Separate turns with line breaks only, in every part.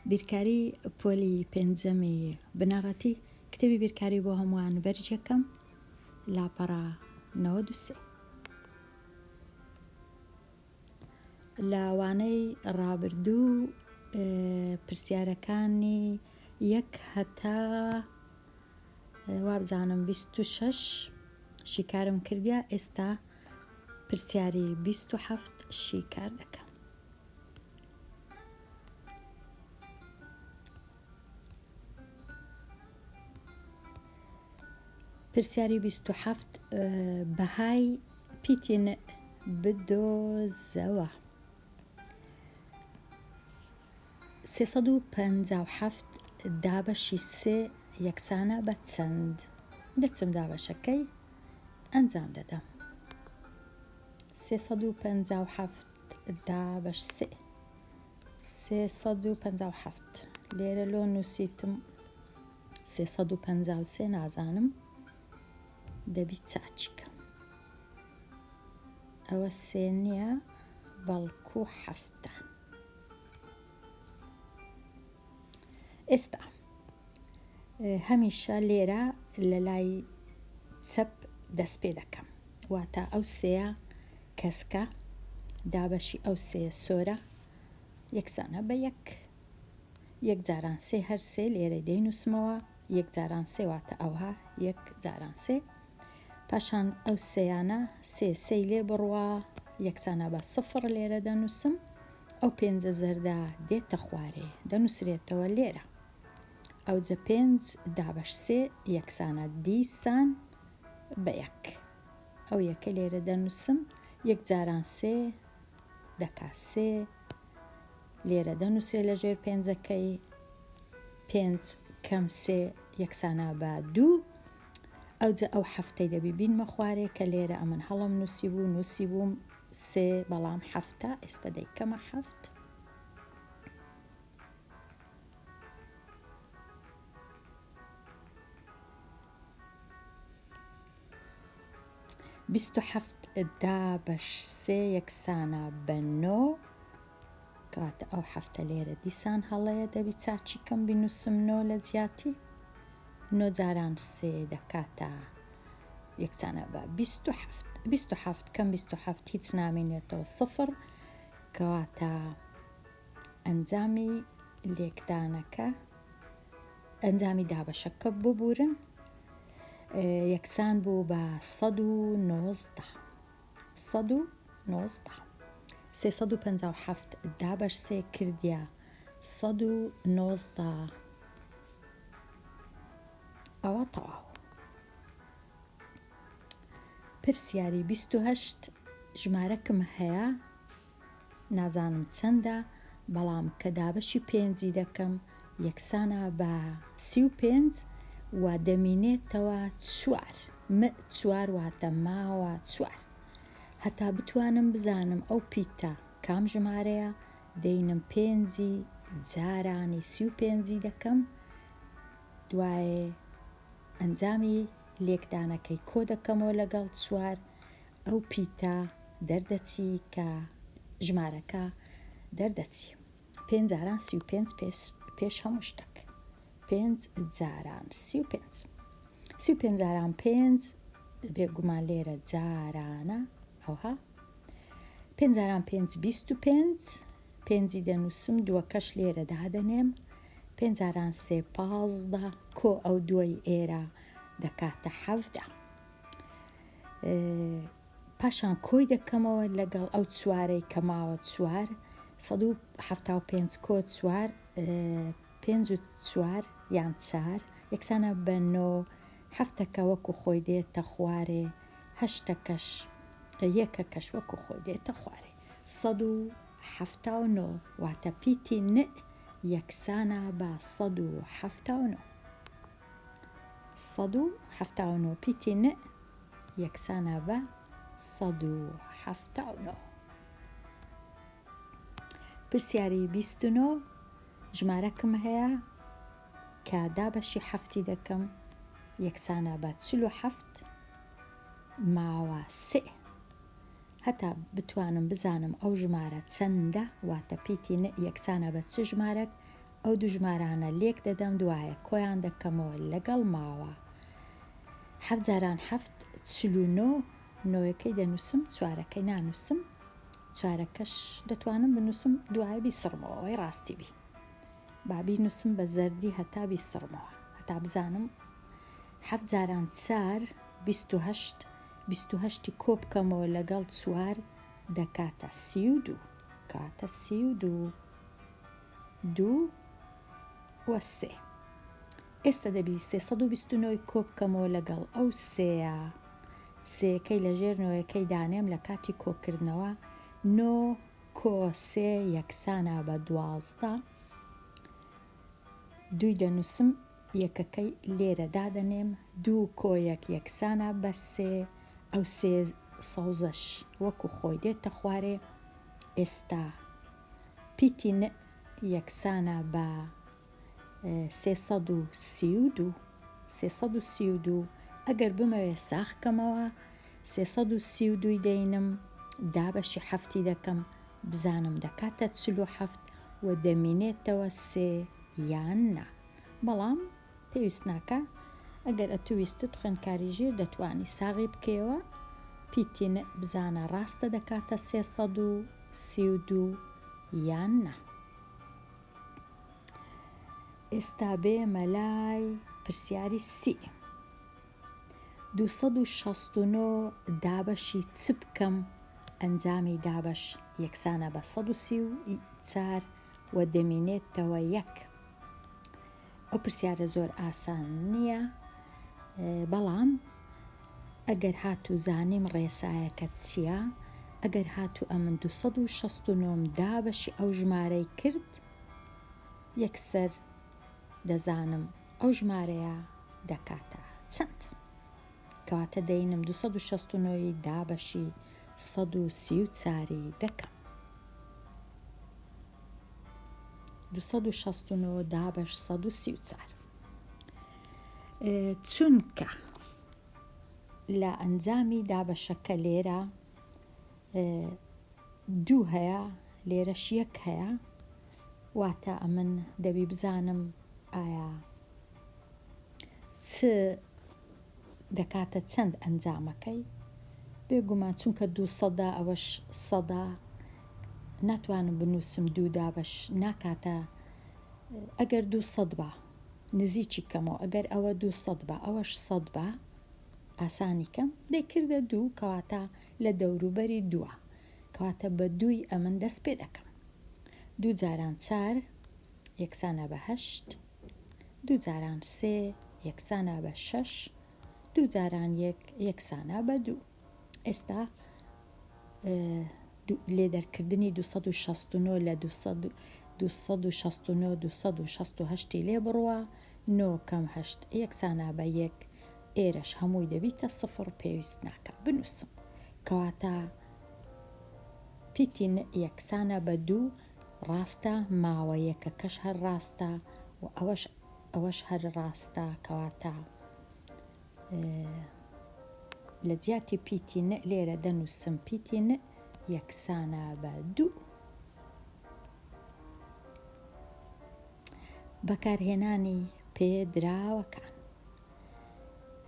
بیرکاری پۆلی پێنجەمی بنەڕەتی کتێبی بیرکاری بۆ هەمووان بەرجەکەم لاپەڕا 93 لە وانەی ڕابردوو پرسیارەکانی 1 هەتا وابزانم 26 شیکارم کردیا ئێستا پرسیاری 27 شیکار دەکەم. پرسیاری 27 بەهای پیتین بدۆزەوە. 357 دابەشی 3 یەکسانە بە چەند؟ دەچم دابەشەکەی ئەنجام دەدەم. 357 دابەش 3 357 لێرە لۆ نووسیتم 353 نازانم دەبی چاچیکە ئەوە 3 نییە بەڵکو 7. ئێستا هەمیشە لێرە لە لای چەپ دەست پێ دەکەم واتە ئەو 3 کەسکە دابەشی ئەو 3 سۆرە یەکسانە بە 1 جاران 3 هەر 3 لێرە دەینووسمەوە 1 جاران 3 واتە ئەوها 1 جاران 3 پاشان ئەو 3یانە 3 لێ بڕوە یەکسانە بە 0 لێرە دەنووسم ئەو 5 زەردە دێتە خوارێ دەنووسرێتەوە لێرە ئەو جە 5 دابەش 3 یەکسانە دیسان بە 1 ئەو یەکە لێرە دەنووسم 1 جاران 3 دەکا 3 لێرە دەنووسێ لە ژێر 5ەکەی 5 کەم 3 یەکسانە بە 2 ئەو جە ئەو هەفتەی دەبی بینمە خوارێ کە لێرە ئەمن هەڵم نووسی بووم 3 بەڵام هەفتە ئێستا دەیکەمە 7 27 دابەش 3 یەکسانە بە 9 کاتە ئەو هەفتە لێرە دیسان هەڵەیە دەبی چاچی کەم بینووسم 9 لە جیاتی 9 جاران 3 دەکاتە یەکسانە بە 27 27 کەم 27 هیچ نامێنێتەوە 0 کەواتە ئەنجامی لێکدانەکە ئەنجامی دابەشەکە ببورن یەکسان بوو بە 119 357 دابەش 3 کردیا 119 ئەوە تەواو. پرسیاری 28 ژمارەکم هەیە نازانم چەندە بەڵام کە دابەشی 5 دەکەم یەکسانە بە 35 و دەمینێتەوە 4 واتە ماوە 4 هەتا بتوانم بزانم ئەو پیتە کام ژمارەیە دەینم 5 جارانی 35 دەکەم دوایێ ئەنجامی لێکدانەکەی کۆ دەکەمەوە لەگەڵ 4 ئەو پیتە دەردەچی کە ژمارەکە دەردەچی 5 جاران 35 پێش هەموو شتێک 5 جاران 35 جاران 5 بێگومان لێرە جارانە ئەوها 5 جاران 5 25 5 دەنووسم دووەکەش لێرە دادەنێم 5 جاران 3 15 کۆ ئەو دوای ئێرە دەکاتە 17 پاشان کۆی دەکەمەوە لەگەڵ ئەو 4ەی کە ماوە 4 175 کۆ 4 5 و 4 یان 4 یەکسانە بە 9 هەفتەکە وەکو خۆی دێتە خوارێ هەشتەکەش یەکەکەش وەکو خۆی دێتە خوارێ 179 واتە پیتی ن یەکسانە بە 179 179 پیتی ن یەکسانە بە 179. پرسیاری 29 ژمارەکم هەیە کە دابەشی 7 دەکەم یەکسانە بە 47 ماوە 3 هەتا بتوانم بزانم ئەو ژمارە چەندە واتە پیتی ن یەکسانە بە چ ژمارەك ئەو دوو ژمارانە لێک دەدەم، دوایە کۆیان دەکەمەوە لەگەڵ ماوە 7 جاران 7 49 نۆیەکەی دەنووسم، چوارەکەی نانووسم، چارەکەش دەتوانم بنووسم، دوایە بیسڕمەوە ئەوەی ڕاستی بی، بابی نووسم بە زەردی هەتا بیسڕمەوە هەتا بزانم 7 جاران 4 28 28 کۆ بکەمەوە لەگەڵ 4 دەکاتە 32 کاتە 32 2 وە 3. ئێستا دەبی 329 کۆ بکەمەوە لەگەڵ ئەو سێیە، سێەکەی لە ژێر نۆیەکەی دانێم لە کاتی کۆکردنەوە 9 کۆ 3 یەکسانە بە 12 دوی دەنووسم، یەکەکەی لێرە دادەنێم 2 کۆ 1 یەکسانە بە 3 ئەو سێ سەوزەش وەکو خۆی دێتە خوارێ. ئێستا پیتی ن یەکسانە بە 332 ئەگەر بمەوێ ساخکەمەوە 332 دەینم دابەشی هەفتی دەکەم بزانم دەکاتە 47 و دەمینێتەوە 3 یان نا. بەڵام پێویست ناکە، ئەگەر ئەتویستت خوێندکاری ژێر دەتوانی ساغی بکەوە پیتی ن بزانە ڕاستە دەکاتە 332 یان نا. ئێستا بێمە لای پرسیاری سی. 269 دابەشی چ بکەم ئەنجامی دابەش یەکسانە بە 134 و دەمینێتەوە 1. ئەو پرسیارە زۆر ئاسان نییە، بەڵام ئەگەر هاتوو زانیم ڕێسایەکە چییە، ئەگەر هاتوو ئەمن 269 دابەشی ئەو ژمارەی کرد یەکسەر دەزانم ئەو ژمارەیە دەکاتە چەند، کەواتە دەینم 269 دابەشی 134 دەکەم. 269 دابەش 134 چونکە لە ئەنجامی دابەشەکە لێرە 2 هەیە لێرەش 1 هەیە، واتە ئەمن دەبی بزانم ئایا چ دەکاتە چەند ئەنجامەکەی. بێگومان چونکە 200 ئەوەش 100 ناتوانم بنووسم 2 دابەش ناکاتە، ئەگەر 200 بە نزیکی کەمەوە، ئەگەر ئەوە 200 بە ئەوەش 100 بە ئاسانی کەم دەیکردە 2 کەواتە لە دەوروبەری 2 کەواتە بە 2 ئەمن دەست پێ دەکەم. 2 جاران 4 یەکسانە بە 8 2 جاران 3 یەکسانە بە 6 2 جاران 1 یەکسانە بە 2. ئێستا لێدەرکردنی 269 لە 269 268 لێ بڕوە 9 کەم 8 یەکسانە بە 1 ئێرەش هەمووی دەبیتە 0 پێویست ناکە بنووسم، کەواتە پیتی یەکسانە بە 2 ڕاستە، ماوە یەکەکەش هەر ڕاستە و ئەوەش هەر ڕاستە، کەواتە لە جیاتی پیتی ن لێرە دەنووسم پیتی ن یەکسانە بە 2. بەکارهێنانی پێدراوەکان.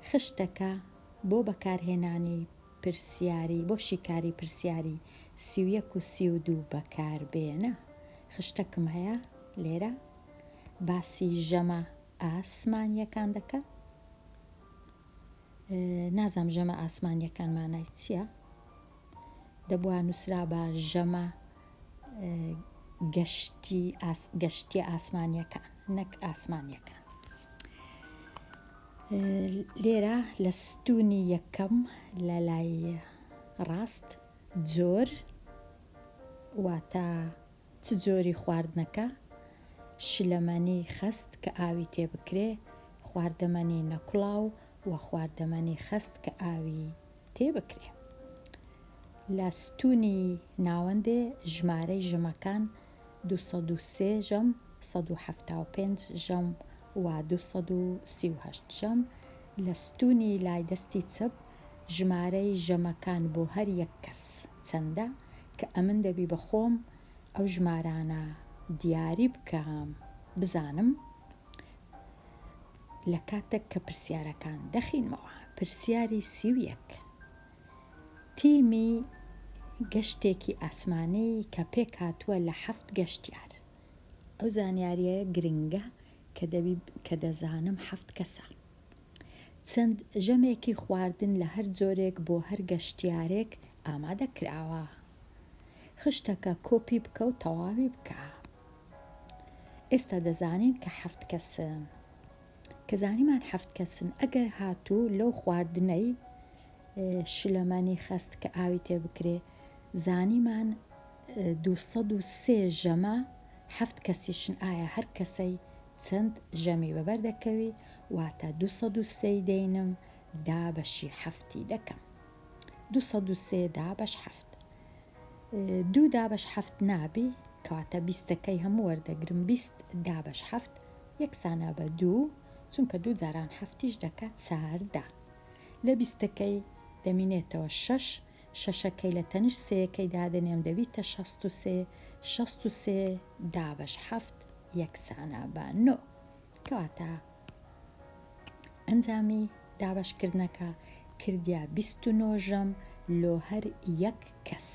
خشتەکە بۆ بەکارهێنانی پرسیاری بۆ شیکاری پرسیاری 31 و 32 بەکاربێنە. خشتەکم هەیە لێرە باسی ژەمە ئاسمانیەکان دەکە. نازام ژەمە ئاسمانیەکان مانای چییە، دەبووە نووسرا بە ژەمە گەشتی ئاسمانیەکان نەک ئاسمانیەکان. لێرە لە ستونی یەکەم لە لای ڕاست جۆر واتە چ جۆری خواردنەکە، شلەمەنی خەست کە ئاوی تێبکرێ، خواردەمەنی نەکوڵاو و خواردەمەنی خەست کە ئاوی تێبکرێ. لە ستونی ناوەندێ ژمارەی ژەمەکان 203 ژەم 175 ژەم و 238 ژەم. لە ستونی لای دەستی چەپ ژمارەی ژەمەکان بۆ هەر یەک کەس چەندە، کە ئەمن دەبی بە خۆم ئەو ژمارانە دیاری بکەم بزانم لە کاتێک کە پرسیارەکان دەخینمەوە. پرسیاری 31 تیمی گەشتێکی ئاسمانەی کە پێک هاتووە لە 7 گەشتیار. ئەو زانیاریە گرنگە کە دەزانم 7 کەسە. چەند ژەمێکی خواردن لە هەر جۆرێک بۆ هەر گەشتیارێک ئامادە کراوە. خشتەکە کۆپی بکە و تەواوی بکە. ئێستا دەزانین کە 7 کەسن. کە زانیمان 7 کەسن، ئەگەر هاتوو لەو خواردنەی شلەمانی خەست کە ئاوی تێ بکرێ، زانیمان 203 ژەمە 7 کەسیشن. ئایا هەر کەسەی چەند ژەمی بەبەر دەکەوی؟ واتە 203 دەینم دابەشی 7 دەکەم. 203 دابەش 7. 2 دابەش 7 نابی، کەواتە 20ەکەی هەموو وەردەگرم. 20 دابەش 7 یەکسانە بە 2، چونکە 2 جاران 7 دەکات 14. لە 20ەکەی دەمینێتەوە 6. 6ەکەی لە تەنیشت 3ەکەی دادەنێم دەبیتە 63. 63 دابەش 7 یەکسانە بە 9. کەواتە ئەنجامی دابەشکردنەکە کردیا 29 ژەم لۆ هەر یەک کەس.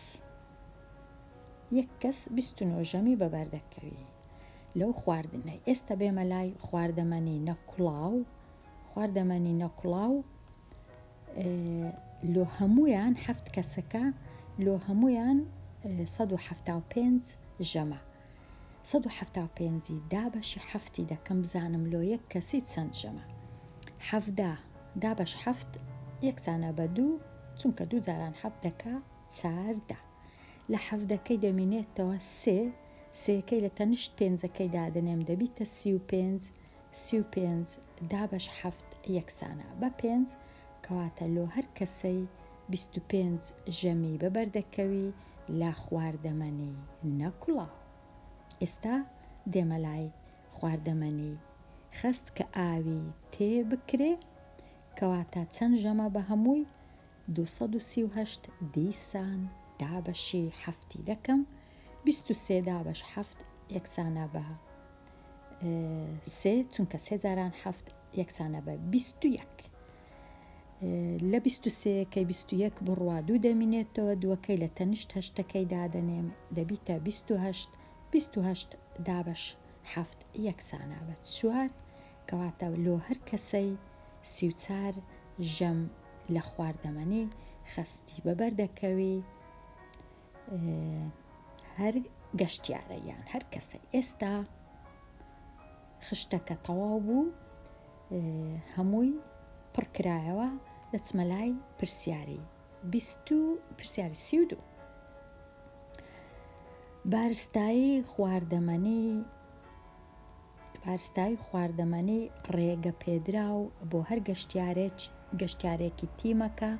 یەک کەس 29 ژەمی بەبەر دەکەوی لەو خواردنەی. ئێستا بێمە لای خواردەمەنی نەکوڵاو. خواردەمەنی نەکوڵاو لۆ هەمویان 7 کەسەکە، لۆ هەمویان 175 ژەمە. 175 دابەشی 7 دەکەم بزانم لۆ یەک کەسی چەند ژەمە. 17 دابەش 7 یەکسانە بە 2، چونکە 2 جاران 7 دەکا 14. لە 7ەکەی دەمینێتەوە 3. 3ەکەی لە تەنیشت 5ەکەی دادنێم دەبیتە 35. 35 دابەش 7 یەکسانە بە 5، کەواتە لۆ هەر کەسەی 25 ژەمی بەبەردەکەوی لە خواردەمەنی نەکوڵاو. ئێستا دێمە لای خواردەمەنی خەست کە ئاوی تێ بکرێ، کەواتە چەند ژەمە بە هەمووی 238 دیسان دابەشی 7 دەکەم. 23 دابەش 7 یەکسانە بە 3، چونکە 3 جاران 7 یەکسانە بە 21. لە 23ەکەی 21 بڕوا 2 دەمینێتەوە، 2ەکەی لە تەنیشت 8ەکەی دادەنێم دەبیتە 28. 28 دابەش 7 یەکسانە بە 4، کەواتە لۆ هەر کەسەی 34 ژەم لە خواردەمەنی خەستی بەبەردەکەوی هەر گەشتیارە یان هەر کەسەی. ئێستا خشتەکە تەواو بوو، هەمووی پڕکرایەوە. دەچمە لای پرسیاری 32. بارستایی خواردەمەنی ڕێگە پێدراو بۆ هەر گەشتیارێکی تیمەکە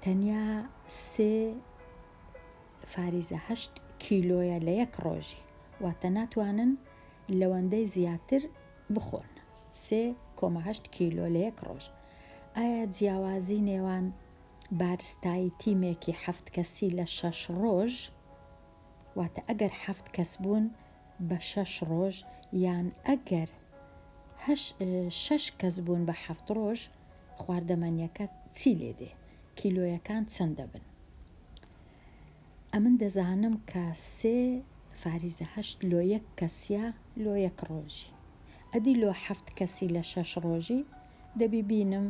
تەنیا 3 فاریزە 8 کیلۆیە لە یەک ڕۆژی، واتە ناتوانن لەوەندەی زیاتر بخۆن. 3.8 کیلۆ لە یەک ڕۆژ. ئایا جیاوازی نێوان بارستایی تیمێکی 7 کەسی لە 6 ڕۆژ، واتە ئەگەر 7 کەس بوون بە 6 ڕۆژ، یان ئەگەر 6 کەس بوون بە 7 ڕۆژ، خواردەمەنیەکە چی لێدێ؟ کیلۆیەکان چەند دەبن؟ ئەمن دەزانم کە 3 فاریزە 8 لۆ یەک کەسیە لۆ یەک ڕۆژی. ئەدی لۆ 7 کەسی لە 6 ڕۆژی دەبی بینم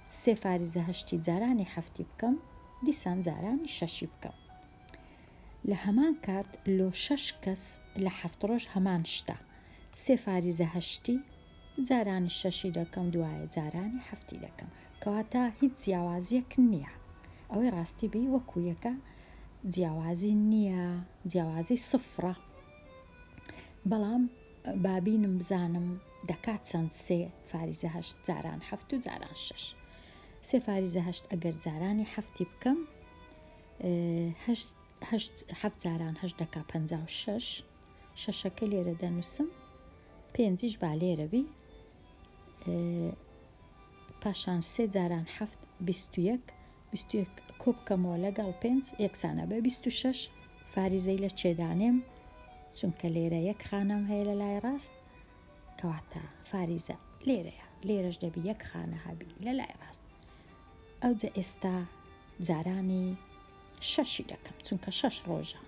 3 فاریزە 8 جارانی 7 بکەم، دیسان جارانی 6 بکەم. لە هەمان کات لۆ 6 کەس لە 7 ڕۆژ هەمان شتە. 3 فاریزە 8 جارانی 6 دەکەم، دوایە جارانی 7 دەکەم، کەواتە هیچ جیاوازیەک نییە. ئەوەی ڕاستی بی وەکو یەکە جیاوازی نییە، جیاوازی سفرە. بەڵام بابینم بزانم دەکات چەند 3 فاریزە 8 جاران 7 و جاران 6. 3 فاریزە 8 ئەگەر جارانی 7 بکەم، 7 جاران 8 دەکا 56. 6ەکە لێرە دەنووسم، 5ش با لێرە بی، پاشان 3 جاران 7 21. 21 کۆبکەمەوە لەگەڵ 5 یەکسانە بە 26. فاریزەی لە چێدانێم، چونکە لێرە یەک خانەم هەیە لە لای ڕاست، کەواتە فاریزە لێرەش دەبی یەک خانە هەبی لە لای ڕاست. ئەوجە ئێستا جارانی 6 دەکەم چونکە 6 ڕۆژە.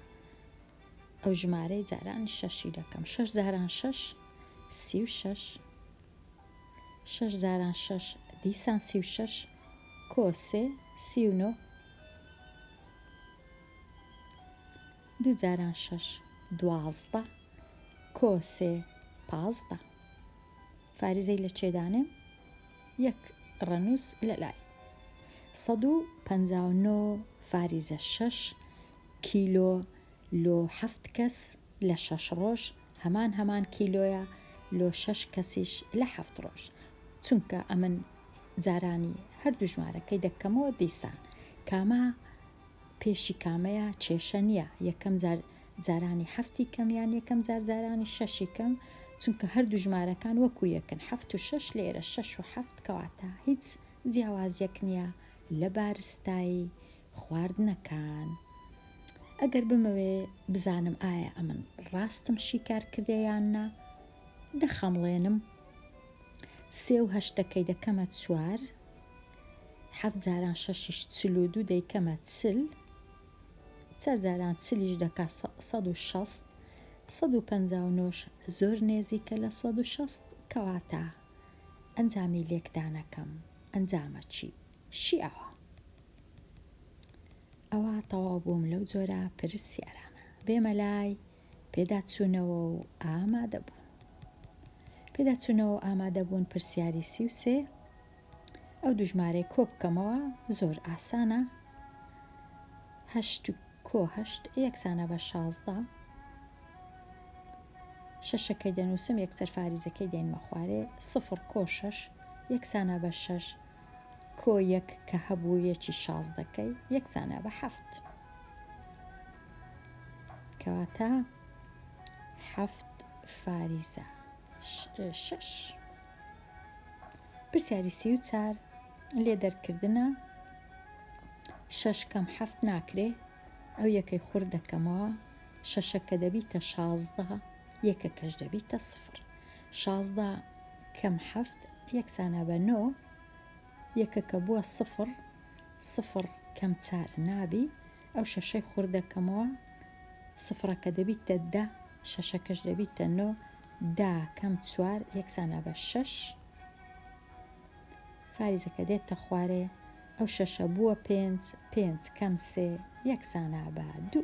ئەو ژمارەی جارانی 6 دەکەم. 6 جاران 6 36 6 جاران 6 دیسان 36 کۆسێ 39 2 جاران 6 12 کۆسێ 15 فاریزەی لە چێدانێم یەک ڕەنووس لە لای 159 فاریزە 6 کیلۆ لۆ 7 کەس لە 6 ڕۆژ هەمان کیلۆیە لۆ 6 کەسیش لە 7 ڕۆژ چونکە ئەمن جارانی هەردوو ژمارەکەی دەکەمەوە دیسان کامە پێشی کامەیە کێشە نییە یەکەم جارانی 7 کەمیان یەکەم جارانی 6 کەم چونکە هەردوو ژمارەکان وەکو یەکن 7 و 6 لێرە 6 و 7 کەواتە هیچ جیاوازیەک نییە لە بارستایی خواردنەکان. ئەگەر بمەوێ بزانم ئایا ئەمن ڕاستم شیکار کردەیان نا دەخەمڵێنم 3 و 8ەکەی دەکەمە 4 7 جاران 6 42 دەیکەمە 40 4 جاران 40 دەکا 160 159 زۆر نێزیکە لە 160 کەواتە ئەنجامی لێکدانەکەم ئەنجامە چی؟ شیعەوە. ئەوە تەواو بووم لەو جۆرە پرسیارانە بێمە لای پێداچوونەوە و ئامادەبوون پرسیاری 33 ئەو دوو ژمارەی کۆ بکەمەوە زۆر ئاسانە 8 کۆ 8 یەکسانە بە 16 شەشەکەی دەنووسم یەکسەر فاریزەکەی دێنمە خوارێ 0 کۆ 6 یەکسانە بە 6 کۆ 1 کە هەبوو یەکی 16ەکەی یەکسانە بە 7 کەواتە 7 فاریزە 6 پرسیاری 34 لێ دەرکردنە 6 کەم 7 ناکرێ ئەو یەکەی خوڕ دەکەمەوە شەشەکە دەبیتە 16 یەکەکەش دەبیتە 0 16 کەم 7 یەکسانە بە 9 یەکەکە بووە 0 کەم 4 نابی ئەو شەشەی خوڕ دەکەمەوە سفرەکە دەبیتە 10 شەشەکەش دەبیتە 9 10 کەم 4 یەکسانە بە 6 فاریزەکە دێتە خوارێ ئەو شەشە بووە 5 کەم 3 یەکسانە بە 2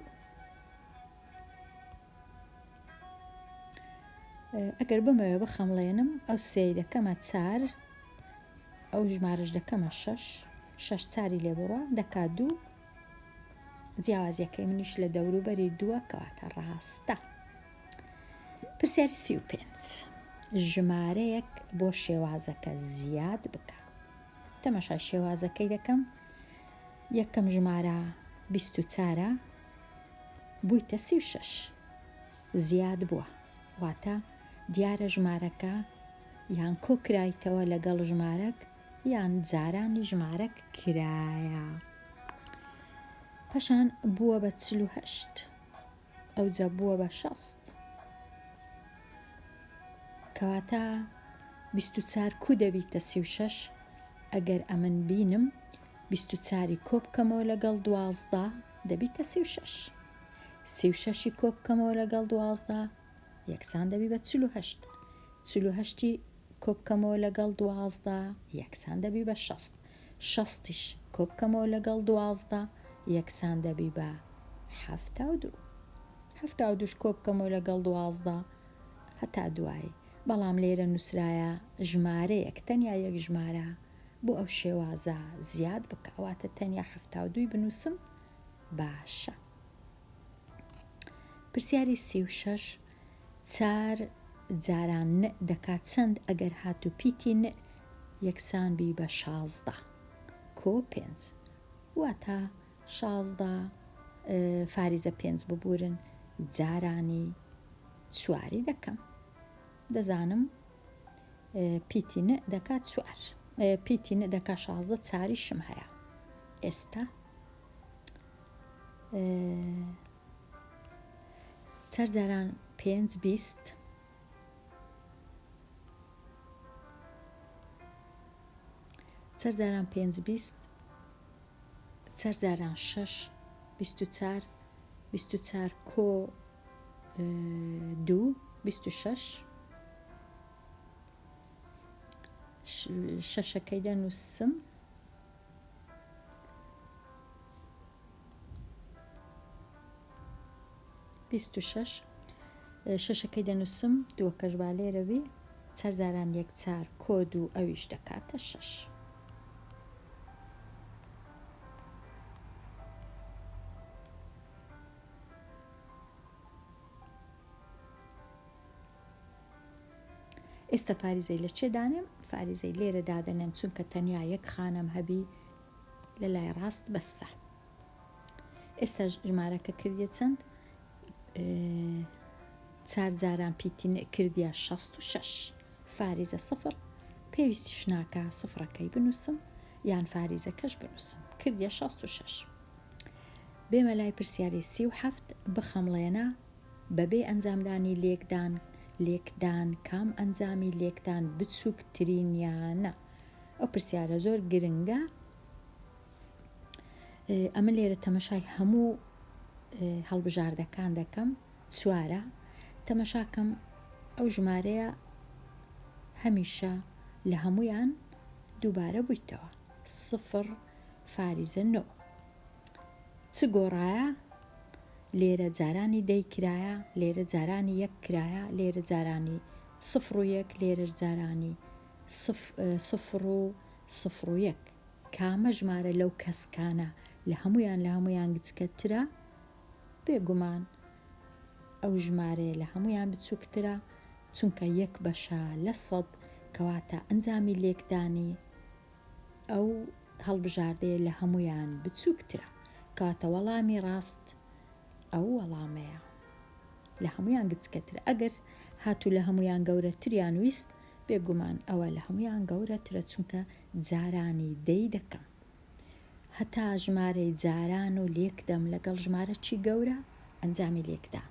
ئەگەر بمەوێ بخەمڵێنم ئەو سێی دەکەمە 4 ئەو ژمارەش دەکەمە 6 چاری لێ بڕوە دەکا 2 جیاوازیەکەی منیش لە دەوروبەری 2 کەواتە ڕاستە. پرسیاری 35 ژمارەیەک بۆ شێوازەکە زیاد بکە تەماشای شێوازەکەی دەکەم یەکەم ژمارە 24 بوویتە 36 زیاد بووە واتە دیارە ژمارەکە یان کۆکرایتەوە لەگەڵ ژمارەک یان جارانی ژمارەک کرایە پاشان بووە بە 48 ئەوجا بووە بە 60 کەواتە 24 کو دەبیتە 36 ئەگەر ئەمن بینم 24 کۆ بکەمەوە لەگەڵ 12 دەبیتە 36 36 کۆ بکەمەوە لەگەڵ 12 یەکسان دەبی بە 48 48 کۆ بکەمەوە لەگەڵ 12 یەکسان دەبی بە 60 60 کۆ بکەمەوە لەگەڵ 12 یەکسان دەبی بە 72 72 کۆ بکەمەوە لەگەڵ 12 هەتا دوایی بەڵام لێرە نووسرایە ژمارەیەک تەنیا یەک ژمارە بۆ ئەو شێوازە زیاد بکەواتە تەنیا 72 بنووسم باشە. پرسیاری 36 4 جاران ن دەکات چەند ئەگەر هاتو پیتی ن یەکسان بی بە 16 کۆ 5 واتە 16 فاریزە 5 ببورن جارانی چواری دەکەم دەزانم پیتی ن دەکات 4 پیتی ن دەکات 16 چاریشم هەیە ئێستا 4 جاران 5 20 چەرزاران 5 20 چەرزاران 6 24 24 کۆ 2 26 شەشەکەی دەنووسم شەشەکەی دەنووسم دووەکەش با لێرەوی چەرزاران 1 4 کۆ 2 ئەویش دەکاتە 6. ئێستا فاریزەی لە چێ دانێم؟ فاریزەی لێرە دادەنێم چونکە تەنیا یەک خانم هەبی لە لای ڕاست بەسە. ئێستا ژمارەکە کردیە چەند؟ چارجاران پیتی کردیە 66 فاریزە 0 پێویستیش ناکە سفرەکەی بنووسم یان فاریزەکەش بنووسم کردیە 66. بێمە لای پرسیاری 37 بخەمڵێنە بەبێ ئەنجامدانی لێکدان کام ئەنجامی لێکدان بچووکترینیانە. ئەو پرسیارە زۆر گرنگە. ئەمە لێرە تەمەشای هەموو هەڵبژاردەکان دەکەم 4 تەمەشاکەم ئەو ژمارەیە هەمیشە لە هەمویان دووبارە بوویتەوە 0 فاریزە 9 چ گۆڕایە لێرە جارانی دەی کرایە لێرە جارانی یەک کرایە لێرە جارانی 0 و 1 لێرە جارانی 0 و 0 و 1 کامە ژمارە لەو کەسکانە لە هەمویان گچکەترە بێگومان ئەو ژمارەیە لە هەمویان بچووکترە چونکە 1 بەشە لە 100 کەواتە ئەنجامی لێکدانی ئەو هەڵبژاردەیە لە هەمویان بچووکترە کاتە وەڵامی ڕاست ئەو وەڵامەیە لە هەمویان گچکەترە. ئەگەر هاتوو لە هەمویان گەورەتریان ویست بێگومان ئەوە لە هەمویان گەورەترە چونکە جارانی دەی دەکەم. هەتا ژمارەی جاران و لێکدەم لەگەڵ ژمارە چی گەورە ئەنجامی لێکدان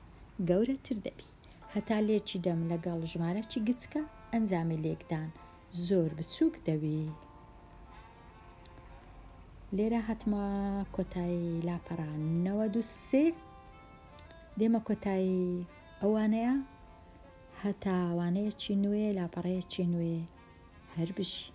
گەورەتر دەبی. هەتا لێکی دەم لەگەڵ ژمارە چی گچکە ئەنجامی لێکدان زۆر بچووک دەبی. لێرە هەتمە کۆتایی لاپەڕان 93 دێمە کۆتایی ئەوانەیە هەتا ئەوانەیەکی نوێ لاپەڕەیەکی نوێ هەر بژی.